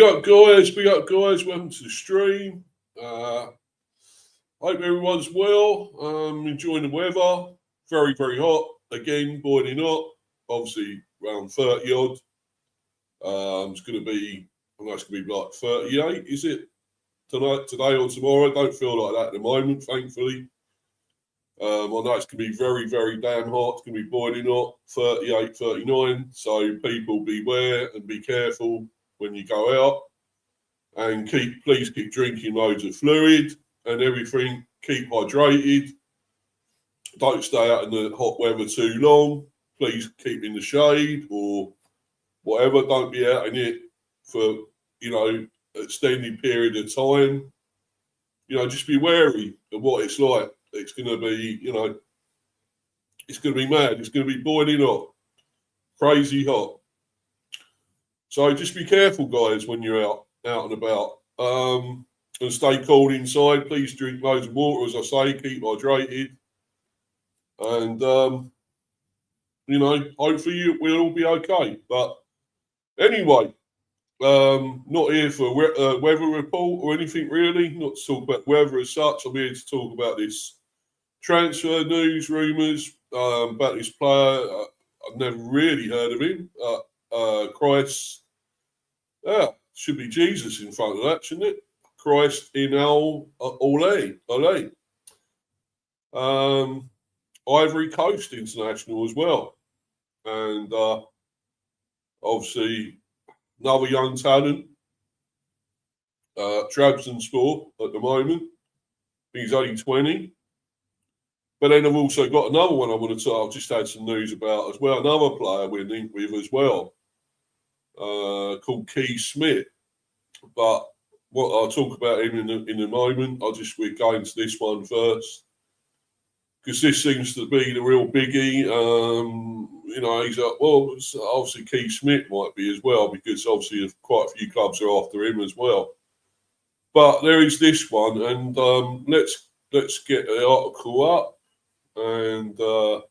up, guys. Big up, guys. Welcome to the stream. Hope everyone's well. Enjoying the weather. Very, very hot. Again, boiling hot. Obviously, around 30 odd. It's going to be, I know it's going to be like 38, is it? Today or tomorrow. I don't feel like that at the moment, thankfully. I know it's going to be very, very damn hot. It's going to be boiling hot, 38, 39. So people beware and be careful when you go out. And please keep drinking loads of fluid and everything. Keep hydrated. Don't stay out in the hot weather too long. Please keep in the shade or whatever. Don't be out in it for, extended period of time. Just be wary of what it's like. It's going to be, it's going to be mad. It's going to be boiling hot, crazy hot. So just be careful, guys, when you're out and about. And stay cool inside. Please drink loads of water, as I say. Keep hydrated. And, hopefully we'll all be okay. But anyway, not here for a weather report or anything really. Not to talk about weather as such. I'm here to talk about this transfer news, rumours about this player. I've never really heard of him. Christ. Should be Jesus in front of that, shouldn't it? Christ Inao Oulaï. Ivory Coast international as well. And obviously another young talent. Trabzonspor at the moment. He's only 20. But then I've also got another one I want to talk. I've just had some news about as well. Another player we're linked with as well. Called Keith Smith. But what I'll talk about him in a moment. We're going to this one first. Because this seems to be the real biggie. He's obviously Keith Smith might be as well, because obviously quite a few clubs are after him as well. But there is this one, and let's get the article up and go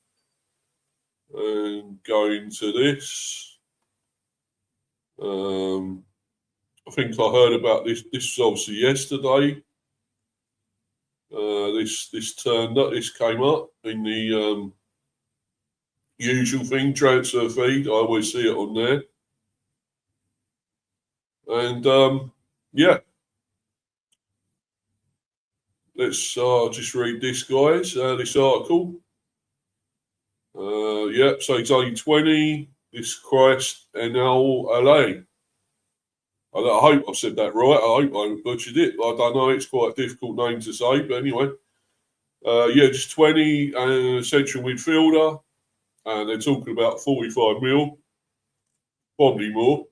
into this. I think I heard about this. This was obviously yesterday. This came up in the usual thing, transfer feed. I always see it on there. And let's just read this, guys. This article. So he's only 20. This Christ Inao Oulaï. I hope I've said that right. I hope I haven't butchered it. I don't know. It's quite a difficult name to say. But anyway. Just 20 central midfielder. And they're talking about 45 mil. Probably more.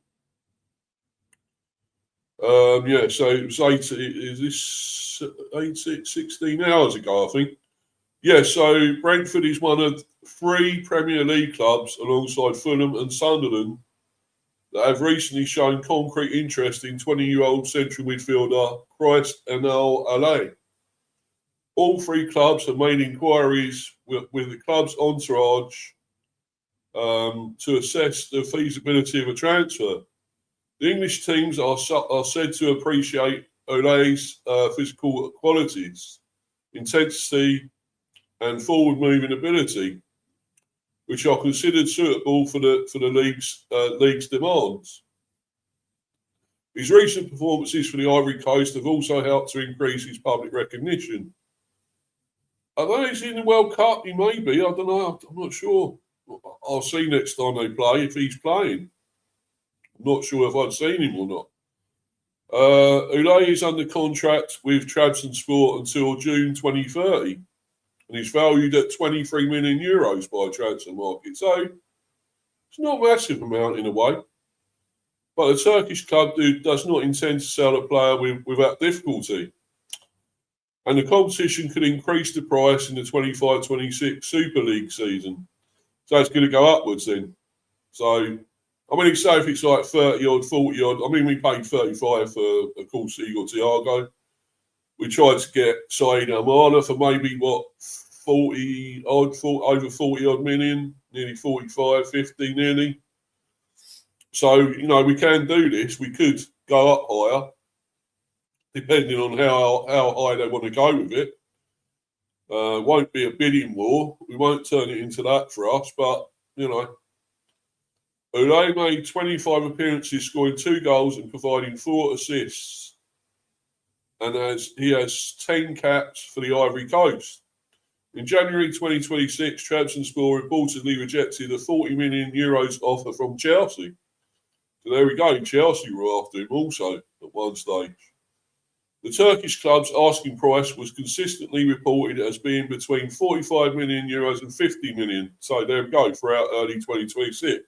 So it was 16 hours ago, I think. Yeah, so Brentford is one of 3 Premier League clubs alongside Fulham and Sunderland that have recently shown concrete interest in 20-year-old central midfielder Christ Inao Oulaï. All 3 clubs have made inquiries with the club's entourage to assess the feasibility of a transfer. The English teams are said to appreciate Oulaï's physical qualities, intensity, and forward-moving ability, which are considered suitable for the league's demands. His recent performances for the Ivory Coast have also helped to increase his public recognition. I don't know if he's in the World Cup. He may be. I don't know. I'm not sure. I'll see next time they play if he's playing. I'm not sure if I've seen him or not. Oulaï is under contract with Trabzonspor until June 2030. And he's valued at 23 million euros by transfer market. So it's not a massive amount in a way. But the Turkish club does not intend to sell a player without difficulty. And the competition could increase the price in the 25-26 Super League season. So it's going to go upwards then. So, say if it's like 30 odd, 40 odd. We paid 35 for, of course, Igor Thiago. We tried to get Said Amala for maybe, 40 odd, over 40 odd million, nearly 45, 50 nearly. So, we can do this. We could go up higher, depending on how high they want to go with it. Won't be a bidding war. We won't turn it into that for us, but, you know. Oulaï made 25 appearances, scoring 2 goals and providing 4 assists. And he has 10 caps for the Ivory Coast. In January 2026, Trabzonspor reportedly rejected a €40 million offer from Chelsea. So there we go. Chelsea were after him also at one stage. The Turkish club's asking price was consistently reported as being between €45 million and €50 million. So there we go, throughout early 2026.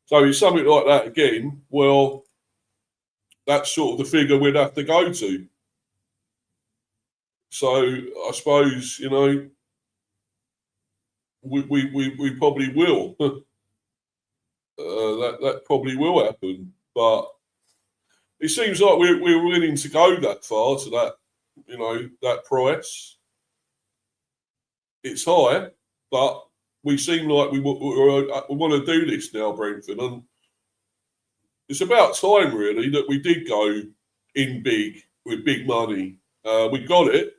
So it's something like that again. Well, that's sort of the figure we'd have to go to. So I suppose, you know, we probably will. That probably will happen. But it seems like we're willing to go that far to that, you know, that price. It's high, but we seem like we want to do this now, Brentford. And it's about time, really, that we did go in big with big money. We got it.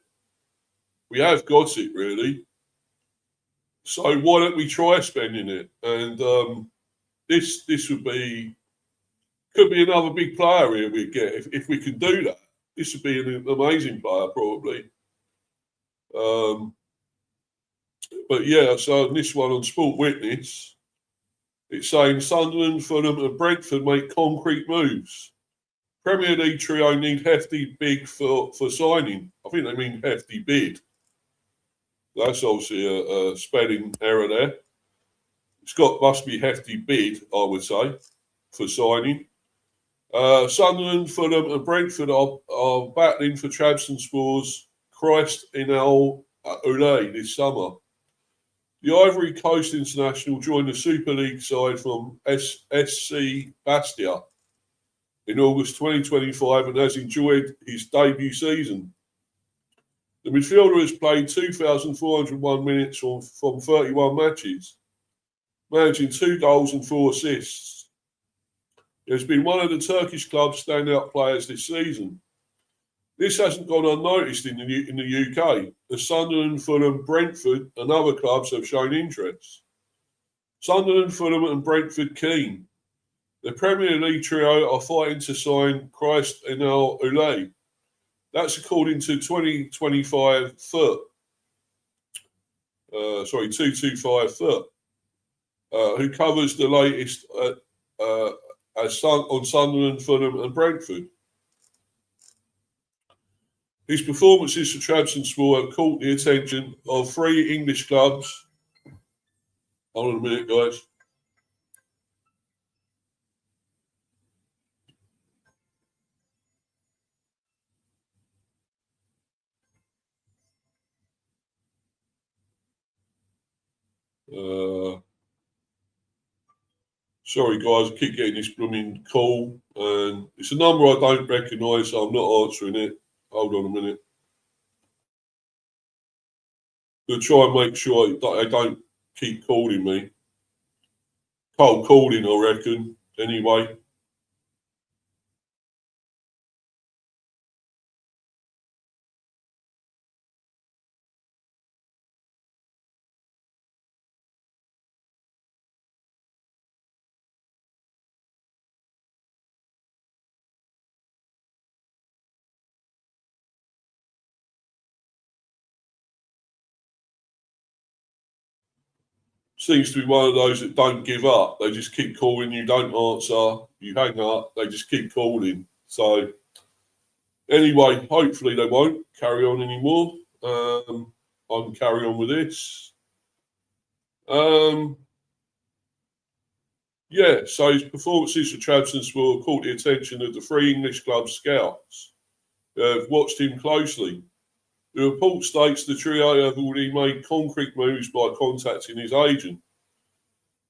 We have got it, really. So why don't we try spending it? And this could be another big player here we'd get if we can do that. This would be an amazing player, probably. But yeah, so this one on Sport Witness, it's saying Sunderland, Fulham and Brentford make concrete moves. Premier League trio need hefty bid for signing. I think they mean hefty bid. That's obviously a spelling error there. Must be hefty bid, I would say, for signing. Sunderland, Fulham and Brentford are battling for Trabzonspor's Inao Oulaï this summer. The Ivory Coast international joined the Super League side from SC Bastia in August 2025 and has enjoyed his debut season. The midfielder has played 2,401 minutes from 31 matches, managing 2 goals and 4 assists. He has been one of the Turkish club's standout players this season. This hasn't gone unnoticed in the UK, as Sunderland, Fulham, Brentford and other clubs have shown interest. Sunderland, Fulham and Brentford keen. The Premier League trio are fighting to sign Inao Oulaï. That's according to 225 Foot, who covers the latest on Sunderland, Fulham and Brentford. His performances for Trabzonspor have caught the attention of 3 English clubs. Hold on a minute, guys. Sorry, guys, I keep getting this blooming call, and it's a number I don't recognise, so I'm not answering it. Hold on a minute. Gonna try and make sure that they don't keep calling me. Cold calling, I reckon. Anyway. Seems to be one of those that don't give up. They just keep calling, you don't answer, you hang up, they just keep calling. So anyway, hopefully they won't carry on anymore. I can carry on with this. Yeah, so his performances for Trabzonspor caught the attention of the 3 English club scouts who have watched him closely. The report states the trio have already made concrete moves by contacting his agent.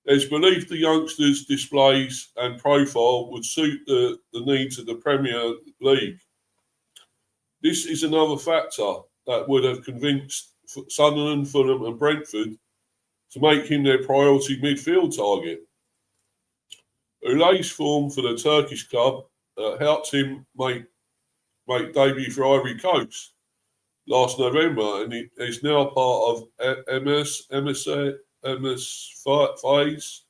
There's belief the youngster's displays and profile would suit the needs of the Premier League. This is another factor that would have convinced Sunderland, Fulham and Brentford to make him their priority midfield target. Oulai's form for the Turkish club helped him make debut for Ivory Coast last November, and he's now part of MS Faye's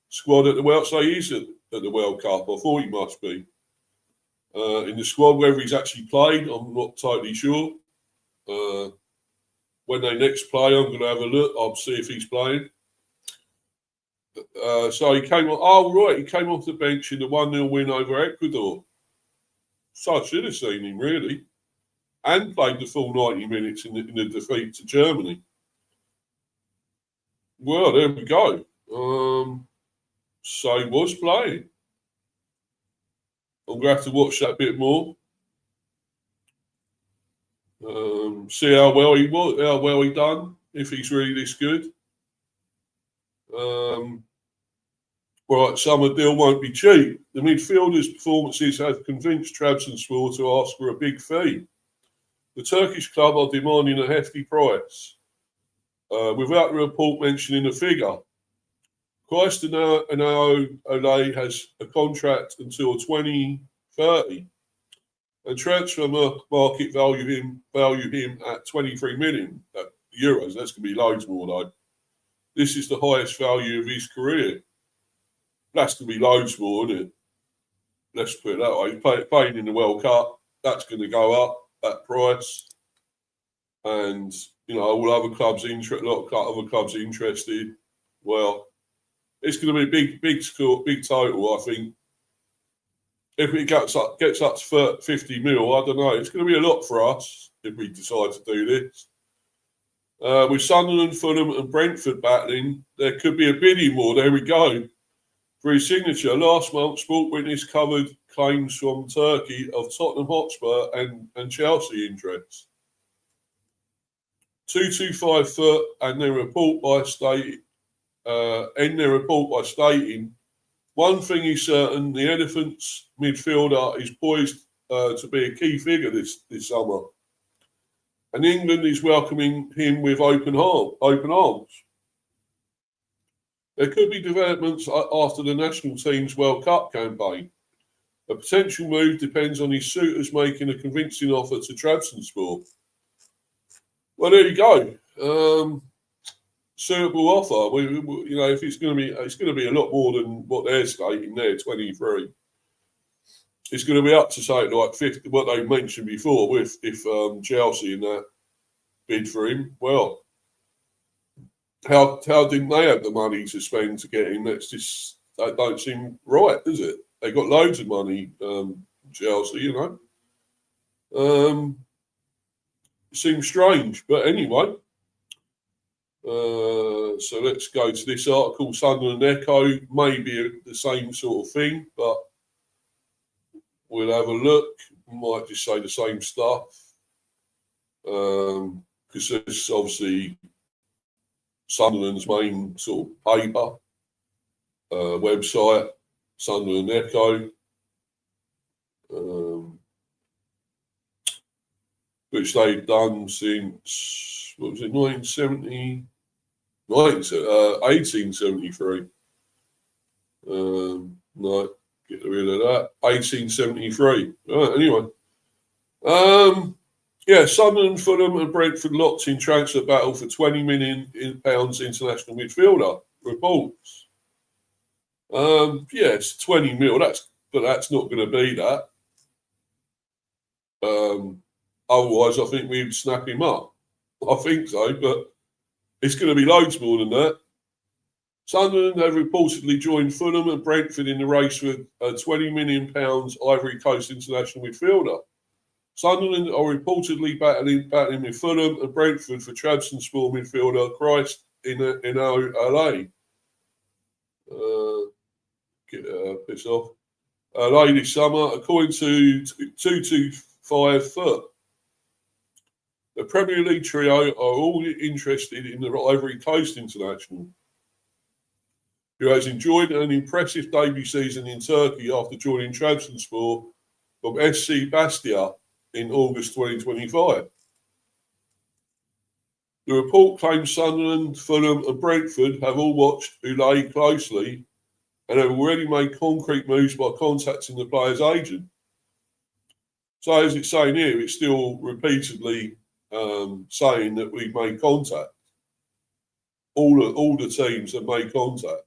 squad at the World. So he's at the World Cup. I thought he must be in the squad. Whether he's actually played, I'm not totally sure. When they next play, I'm going to have a look. I'll see if he's playing. So he came on. Oh right, he came off the bench in the 1-0 win over Ecuador. So I should have seen him really, and played the full 90 minutes in the defeat to Germany. Well, there we go. So he was playing. I'm going to have to watch that bit more. See how well he done, if he's really this good. Right, summer deal won't be cheap. The midfielders' performances have convinced Trabzonspor to ask for a big fee. The Turkish club are demanding a hefty price, without the report mentioning a figure. Inao Oulaï has a contract until 2030, and transfer market value him at 23 million euros. That's going to be loads more though. This is the highest value of his career. That's going to be loads more, isn't it? Let's put it that way. He's playing in the World Cup. That's going to go up, that price. And, all other clubs a lot of other clubs are interested. Well, it's going to be big score, big total, I think. If it gets up to 50 mil, I don't know. It's going to be a lot for us if we decide to do this. With Sunderland, Fulham and Brentford battling, there could be a bidding war. There we go. For his signature, last month, Sport Witness covered claims from Turkey of Tottenham Hotspur and Chelsea interests. 225 foot, and their report by stating, one thing is certain: the Elephants midfielder is poised to be a key figure this summer, and England is welcoming him with open arms. There could be developments after the national team's World Cup campaign. A potential move depends on his suitors making a convincing offer to Trabzonspor. Well, there you go. Suitable offer. If it's going to be a lot more than what they're stating there, 23. It's going to be up to say like 50, what they mentioned before. If Chelsea and that bid for him, well. How didn't they have the money to spend to get him? That don't seem right, does it? They got loads of money, Chelsea, It seems strange, but anyway. So let's go to this article. Sunderland Echo, maybe the same sort of thing, but we'll have a look. Might just say the same stuff, because there's obviously Sunderland's main sort of paper, website, Sunderland Echo, which they've done since, 1873. No, get rid of that. 1873. Right, anyway. Sunderland, Fulham and Brentford locked in transfer battle for £20 million international midfielder, reports. It's 20 mil, but that's not going to be that. Otherwise, I think we'd snap him up. I think so, but it's going to be loads more than that. Sunderland have reportedly joined Fulham and Brentford in the race for a £20 million Ivory Coast international midfielder. Sunderland are reportedly battling with Fulham and Brentford for Trabzonspor midfielder Christ Inao Oulaï. Piss off. Oulaï this summer, according to 225 foot. The Premier League trio are all interested in the Ivory Coast international, who has enjoyed an impressive debut season in Turkey after joining Trabzonspor from SC Bastia in August 2025. The report claims Sunderland, Fulham and Brentford have all watched Oulaï closely and have already made concrete moves by contacting the player's agent. So as it's saying here, it's still repeatedly saying that we've made contact. All the teams have made contact.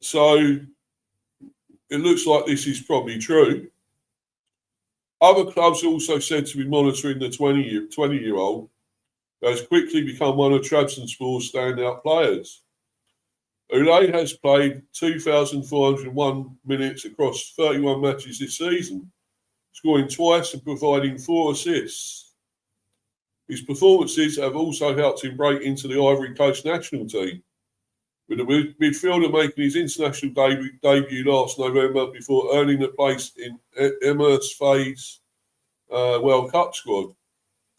So it looks like this is probably true. Other clubs are also said to be monitoring the 20-year-old, who has quickly become one of Trabzonspor's standout players. Oulaï has played 2,401 minutes across 31 matches this season, scoring twice and providing 4 assists. His performances have also helped him break into the Ivory Coast national team, with the midfielder making his international debut last November before earning a place in Emirates Faye's World Cup squad.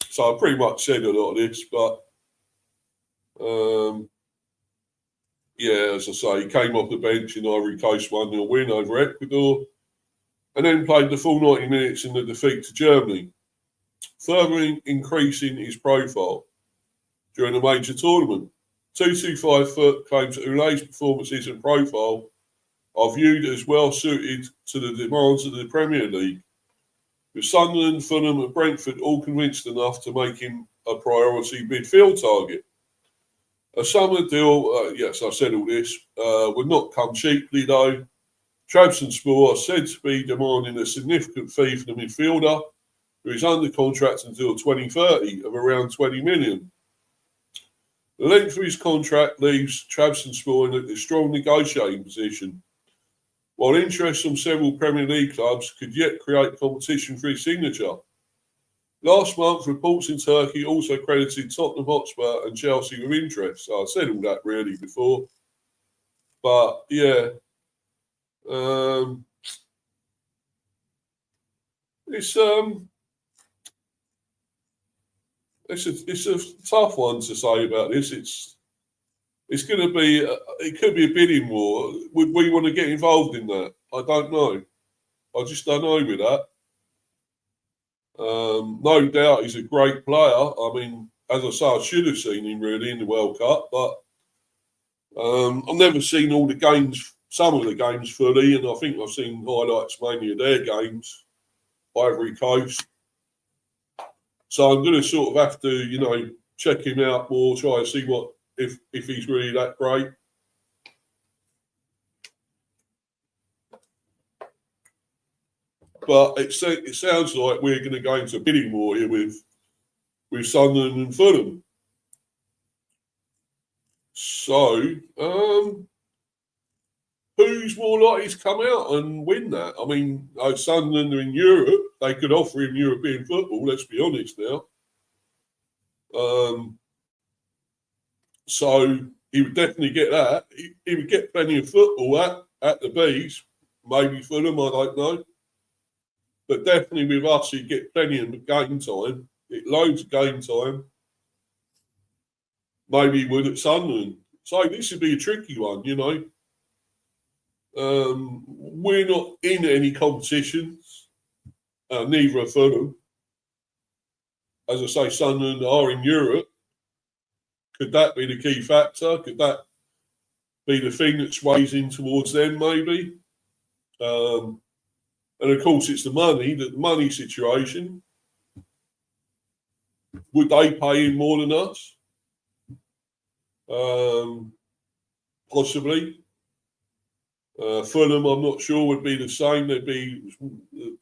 So I pretty much said a lot of this, but yeah, as I say, he came off the bench in Ivory Coast, 1-0 win over Ecuador, and then played the full 90 minutes in the defeat to Germany, further increasing his profile during a major tournament. 225 Foot claims that Oulaï's performances and profile are viewed as well suited to the demands of the Premier League, with Sunderland, Fulham and Brentford all convinced enough to make him a priority midfield target. A summer deal, yes, I've said all this, would not come cheaply though. Trabzonspor are said to be demanding a significant fee for the midfielder, who is under contract until 2030 of around 20 million. The length of his contract leaves Trabzonspor in a strong negotiating position, while interest from several Premier League clubs could yet create competition for his signature. Last month, reports in Turkey also credited Tottenham Hotspur and Chelsea with interest. So I said all that really before. But yeah, it's a tough one to say about this. It's going to be it could be a bidding war. Would we want to get involved in that? I don't know. I just don't know with that. No doubt he's a great player. I mean, as I say, I should have seen him really in the World Cup, but I've never seen all the games, some of the games fully, and I think I've seen highlights mainly of their games, Ivory Coast. So I'm going to sort of have to, check him out more, try and see if he's really that great. But it sounds like we're going to go into a bidding war here with Sunderland and Fulham. So, who's more likely to come out and win that? I mean, Sunderland are in Europe. They could offer him European football, let's be honest now. So he would definitely get that. He would get plenty of football at the Bees. Maybe Fulham, I don't know. But definitely with us, he'd get plenty of game time. Loads of game time. Maybe he would at Sunderland. So this would be a tricky one, We're not in any competitions. Neither are Fulham. As I say, Sunderland are in Europe. Could that be the key factor? Could that be the thing that sways in towards them, maybe? And of course, it's the money situation. Would they pay him more than us? Possibly. Fulham, I'm not sure, would be the same. They'd be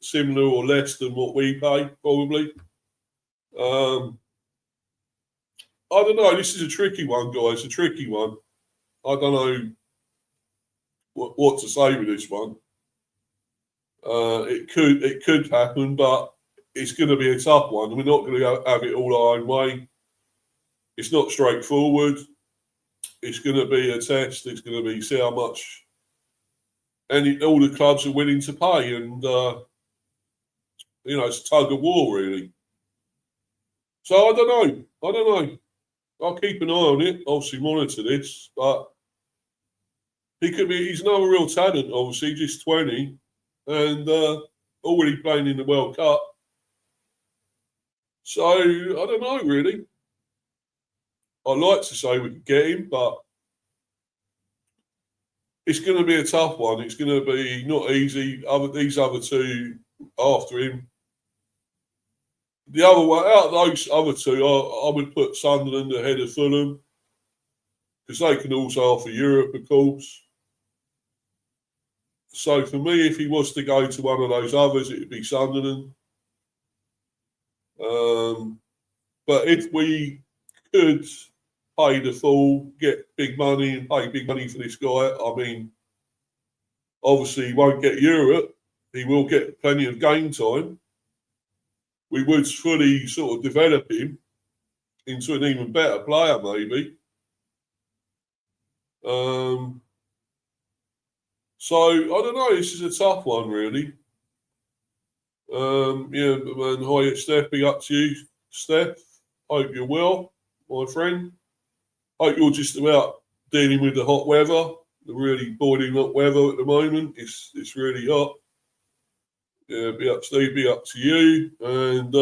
similar or less than what we pay, probably. I don't know. This is a tricky one, guys. A tricky one. I don't know what to say with this one. It could happen, but it's going to be a tough one. We're not going to have it all our own way. It's not straightforward. It's going to be a test. It's going to be see how much all the clubs are willing to pay, and it's a tug of war really. So I don't know. I'll keep an eye on it. Obviously monitor this, but he's another real talent. Obviously, just 20. And already playing in the World Cup. So, I don't know, really. I'd like to say we could get him, but it's going to be a tough one. It's going to be not easy. These other two after him. The other one, out of those other two, I would put Sunderland ahead of Fulham because they can also offer Europe, of course. So for me, if he was to go to one of those others, it would be Sunderland. But if we could pay the full, get big money and pay big money for this guy, I mean, obviously he won't get Europe. He will get plenty of game time. We would fully sort of develop him into an even better player, maybe. So I don't know. This is a tough one, really. Yeah, man. Hi, Steph. Big up to you, Steph. Hope you're well, my friend. Hope you're just about dealing with the hot weather, the really boiling hot weather at the moment. It's really hot. Yeah, be up, Steve. Be up to you. And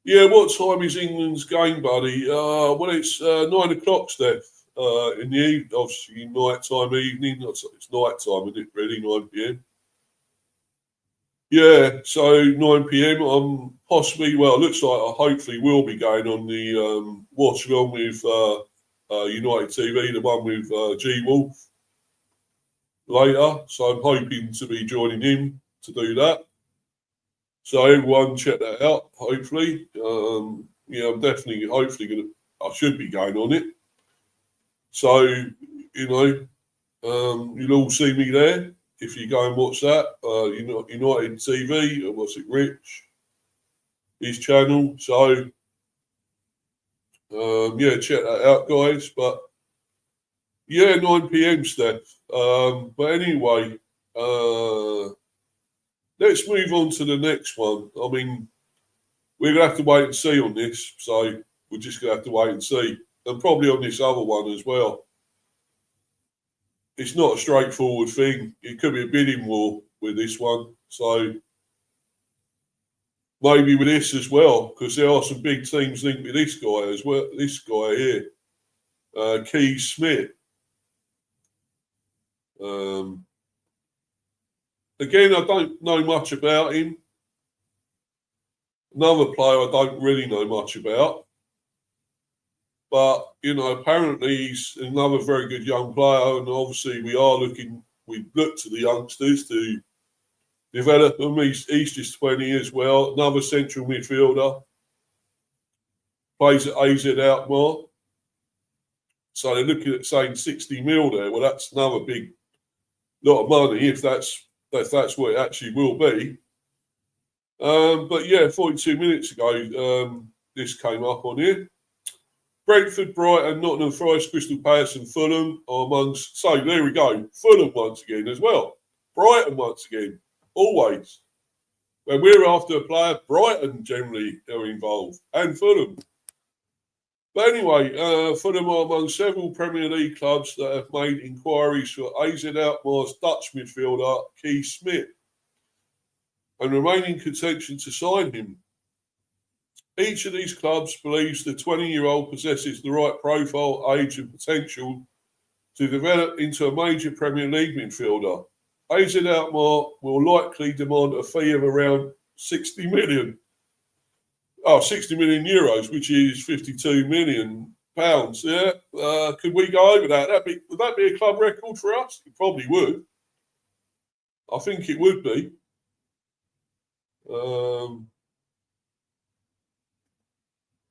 yeah, what time is England's game, buddy? Well, it's 9 o'clock, Steph. In the evening, obviously night time, evening. It's night time, isn't it? Really, 9 p.m. Yeah, so 9 p.m. I'm possibly, well, it looks like I hopefully will be going on the watch along with United TV, the one with G Wolf later. So I'm hoping to be joining him to do that. So everyone check that out, hopefully. Yeah, I'm definitely, hopefully I should be going on it. So, you know, you'll all see me there. If you go and watch that, United TV, or what's it, Rich, his channel. So, yeah, check that out, guys. But yeah, 9 p.m. Steph. But anyway, let's move on to the next one. I mean, we're gonna have to wait and see on this. So we're just gonna have to wait and see, and probably on this other one as well. It's not a straightforward thing. It could be a bidding war with this one. So maybe with this as well, because there are some big teams linked with this guy as well. This guy here, Keys Smith. Again, I don't know much about him. Another player I don't really know much about. But, you know, apparently he's another very good young player. And obviously we look to the youngsters to develop them. He's just 20 as well. Another central midfielder. Plays at AZ Alkmaar. So they're looking at saying 60 mil there. Well, that's another big lot of money if that's what it actually will be. But yeah, 42 minutes ago, this came up on here. Brentford, Brighton, Nottingham Forest, Crystal Palace and Fulham are amongst... So there we go. Fulham once again as well. Brighton once again. Always. When we're after a player, Brighton generally are involved. And Fulham. But anyway, Fulham are among several Premier League clubs that have made inquiries for AZ Alkmaar's Dutch midfielder, Keith Smith, and remain in contention to sign him. Each of these clubs believes the 20-year-old possesses the right profile, age and potential to develop into a major Premier League midfielder. AZ Alkmaar will likely demand a fee of around 60 million euros, which is 52 million pounds. Yeah, could we go over that? Would that be a club record for us? It probably would. I think it would be.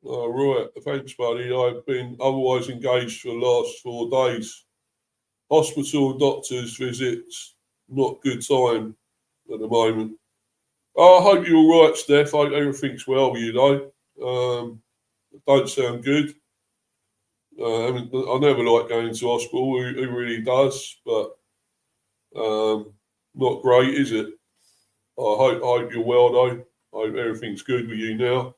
All right, thanks, buddy. I've been otherwise engaged for the last 4 days. Hospital and doctors visits, not good time at the moment. I hope you're all right, Steph. I hope everything's well with you, though. Don't sound good. I never like going to hospital. Who really does? But not great, is it? I hope you're well, though. I hope everything's good with you now.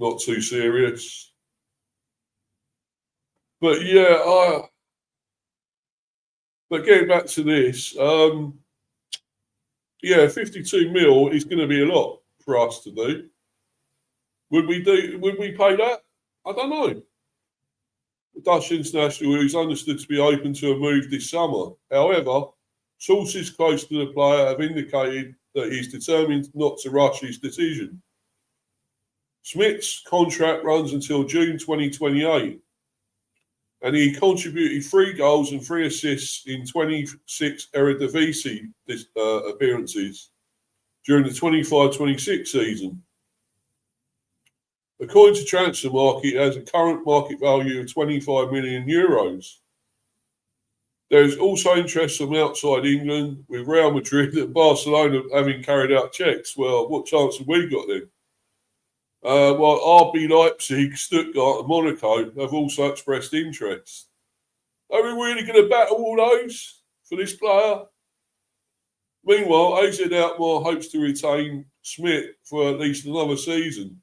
Not too serious. But yeah, but getting back to this, yeah, 52 mil is going to be a lot for us to do. Would we pay that? I don't know. The Dutch international is understood to be open to a move this summer. However, sources close to the player have indicated that he's determined not to rush his decision. Smith's contract runs until June 2028, and he contributed 3 goals and 3 assists in 26 Eredivisie appearances during the 25-26 season. According to Transfer Market, it has a current market value of 25 million euros. There is also interest from outside England, with Real Madrid and Barcelona having carried out checks. Well, what chance have we got then? While RB Leipzig, Stuttgart and Monaco have also expressed interest. Are we really going to battle all those for this player? Meanwhile, AZ Alkmaar hopes to retain Smith for at least another season.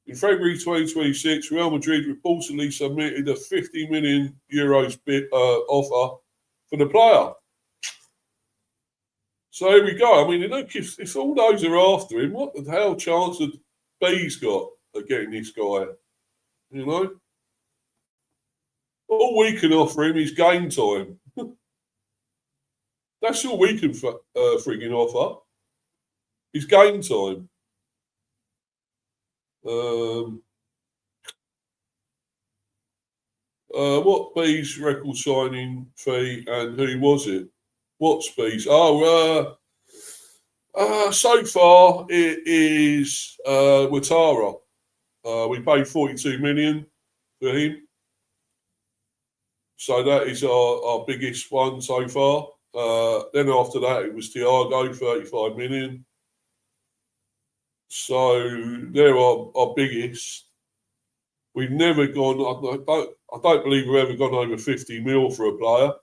In February 2026, Real Madrid reportedly submitted a 50 million euros offer for the player. So here we go. I mean, look, if all those are after him, what the hell chance have B's got of getting this guy? You know? All we can offer him is game time. That's all we can frigging offer. Is game time. What B's record signing fee and who was it? What's B's? So far it is Ouattara. We paid 42 million for him. So that is our biggest one so far. Then after that it was Thiago, 35 million. So they're our biggest. We've never gone. I don't believe we've ever gone over 50 mil for a player.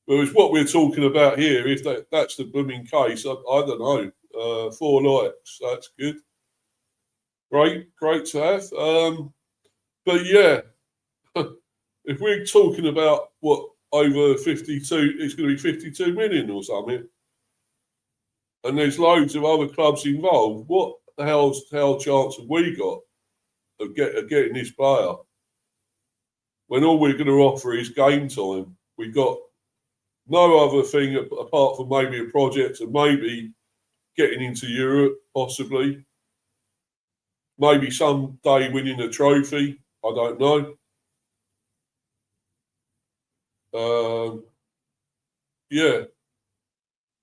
But it's what we're talking about here. If that's the blooming case, I don't know. 4 likes. That's good. Great to have. But yeah, if we're talking about what over 52, it's going to be 52 million or something. And there's loads of other clubs involved. What the hell chance have we got of getting this player when all we're going to offer is game time? We've got no other thing apart from maybe a project and maybe getting into Europe, possibly. Maybe someday winning a trophy. I don't know. Yeah.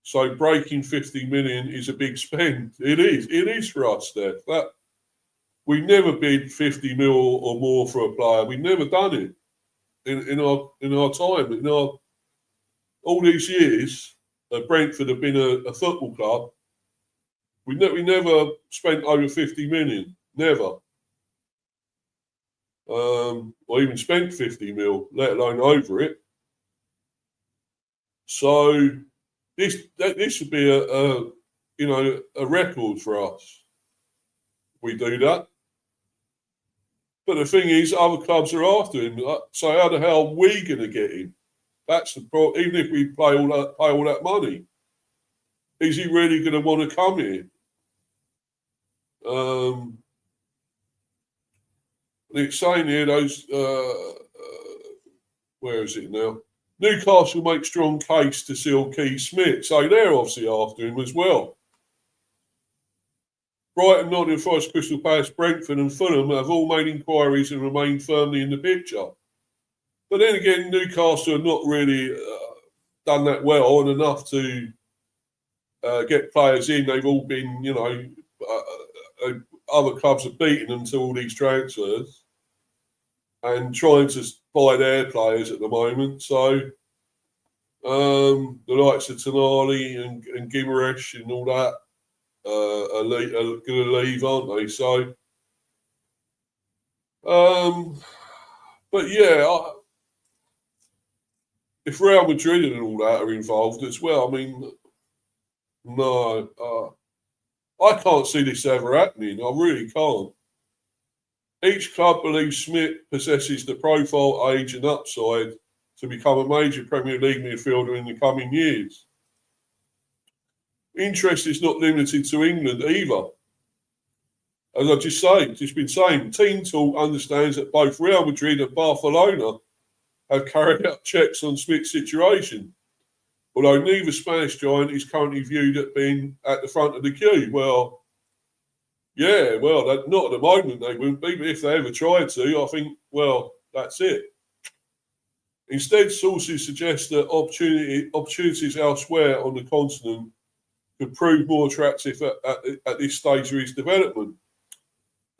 So breaking 50 million is a big spend. It is for us, Steph. We never bid 50 mil or more for a player. We've never done it in our time. All these years, Brentford have been a football club. We never spent over 50 million. Never. Or even spent 50 mil, let alone over it. So this would be a record for us. We do that. But the thing is, other clubs are after him. So how the hell are we going to get him? That's the problem. Even if we pay all that money, is he really going to want to come here? It's saying here those. Where is it now? Newcastle make strong case to seal Keith Smith, so they're obviously after him as well. Brighton, Nottingham Forest, Crystal Palace, Brentford and Fulham have all made inquiries and remain firmly in the picture. But then again, Newcastle have not really done that well and enough to get players in. They've all been, other clubs have beaten them to all these transfers and trying to buy their players at the moment. So the likes of Tonali and Gimaresh and all that are going to leave, aren't they? So, but yeah, if Real Madrid and all that are involved as well, I mean, no, I can't see this ever happening. I really can't. Each club believes Smith possesses the profile, age and upside to become a major Premier League midfielder in the coming years. Interest is not limited to England either. as I just been saying, Team Talk understands that both Real Madrid and Barcelona have carried out checks on Smith's situation, although neither Spanish giant is currently viewed at being at the front of the queue. Well, yeah, well, not at the moment they wouldn't be, but if they ever tried to, I think, well, that's it. Instead, sources suggest that opportunities elsewhere on the continent could prove more attractive at this stage of his development.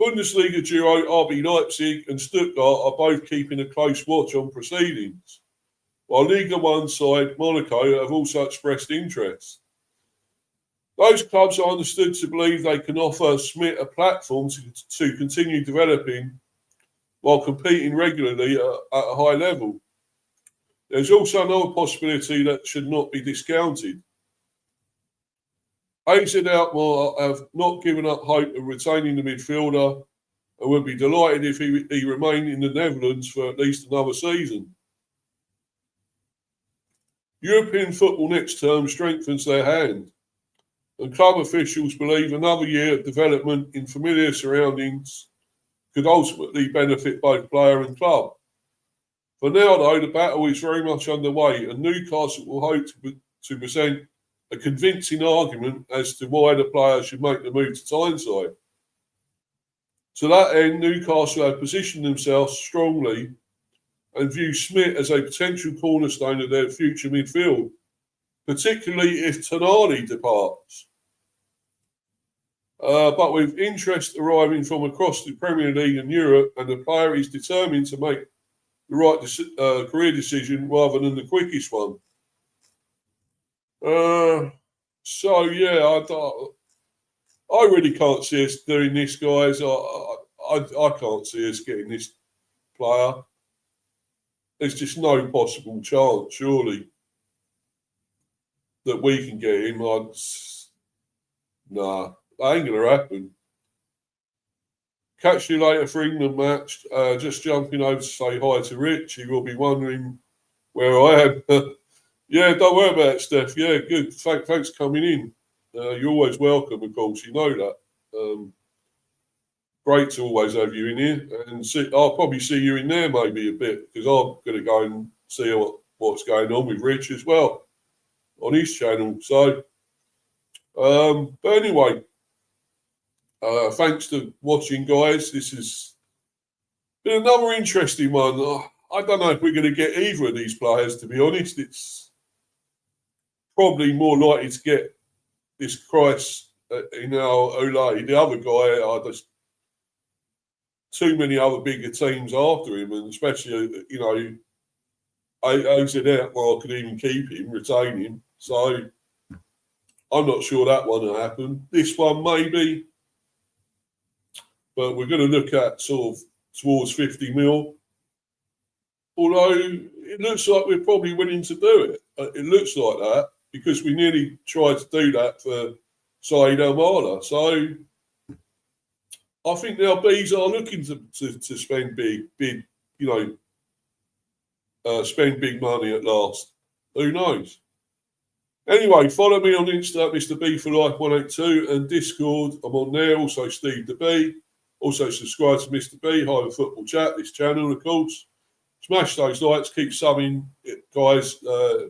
Bundesliga duo RB Leipzig and Stuttgart are both keeping a close watch on proceedings, while Liga 1 side Monaco have also expressed interest. Those clubs are understood to believe they can offer Smith a platform to continue developing while competing regularly at a high level. There's also another possibility that should not be discounted. AZ Alkmaar have not given up hope of retaining the midfielder and would be delighted if he remained in the Netherlands for at least another season. European football next term strengthens their hand, and club officials believe another year of development in familiar surroundings could ultimately benefit both player and club. For now, though, the battle is very much underway, and Newcastle will hope to present a convincing argument as to why the player should make the move to Tyneside. To that end, Newcastle have positioned themselves strongly and view Smith as a potential cornerstone of their future midfield, particularly if Tonali departs. But with interest arriving from across the Premier League and Europe, and the player is determined to make the right career decision rather than the quickest one. So yeah, I really can't see us doing this, guys. I can't see us getting this player. There's just no possible chance, surely, that we can get him. Nah, that ain't gonna happen. Catch you later for England match. Just jumping over to say hi to Rich. He will be wondering where I am. Yeah, don't worry about it, Steph. Yeah, good. Thanks for coming in. You're always welcome, of course. You know that. Great to always have you in here. And I'll probably see you in there maybe a bit, because I'm going to go and see what's going on with Rich as well on his channel. So, but anyway, thanks for watching, guys. This has been another interesting one. I don't know if we're going to get either of these players, to be honest. It's probably more likely to get this Christ, Oulaï. The other guy, there's too many other bigger teams after him, and especially, AZ Alkmaar could even keep him, retain him. So I'm not sure that one will happen. This one maybe, but we're going to look at sort of towards 50 mil. Although it looks like we're probably willing to do it. It looks like that, because we nearly tried to do that for Saeed Al-Mala. So I think the LBs are looking to spend big, spend big money at last. Who knows? Anyway, follow me on Insta, Mr. B for Life 182, and Discord. I'm on there. Also, Steve the B. Also, subscribe to Mr. B, Hive Football Chat, this channel, of course. Smash those likes, keep subbing, guys.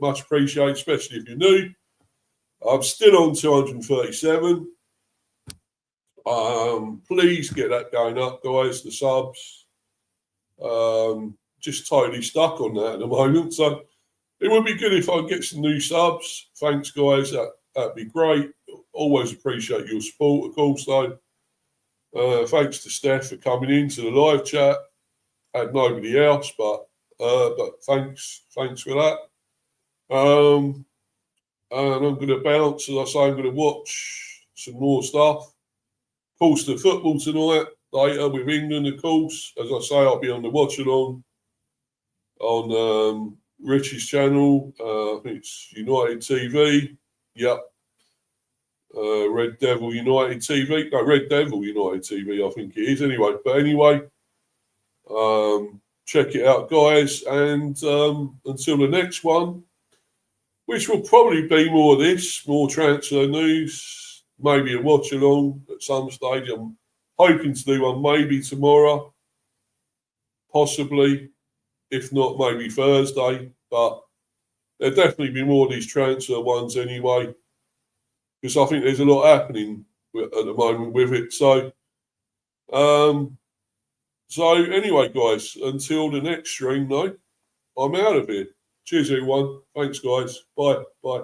Much appreciated, especially if you're new. I'm still on 237. Please get that going up, guys. The subs. Just totally stuck on that at the moment. So it would be good if I get some new subs. Thanks, guys. That'd be great. Always appreciate your support, of course, though. Thanks to Steph for coming into the live chat. Had nobody else, but thanks for that. And I'm going to bounce, as I say, I'm going to watch some more stuff. Of course, the football tonight, later with England, of course. As I say, I'll be on the watch-along on Richie's channel. I think it's United TV. Yep. Red Devil United TV. No, Red Devil United TV, I think it is anyway. But anyway, check it out, guys. And until the next one, which will probably be more of this, more transfer news, maybe a watch along at some stage. I'm hoping to do one maybe tomorrow, possibly, if not maybe Thursday. But there'll definitely be more of these transfer ones anyway, because I think there's a lot happening at the moment with it. So anyway, guys, until the next stream, though, I'm out of here. Cheers, everyone. Thanks, guys. Bye. Bye.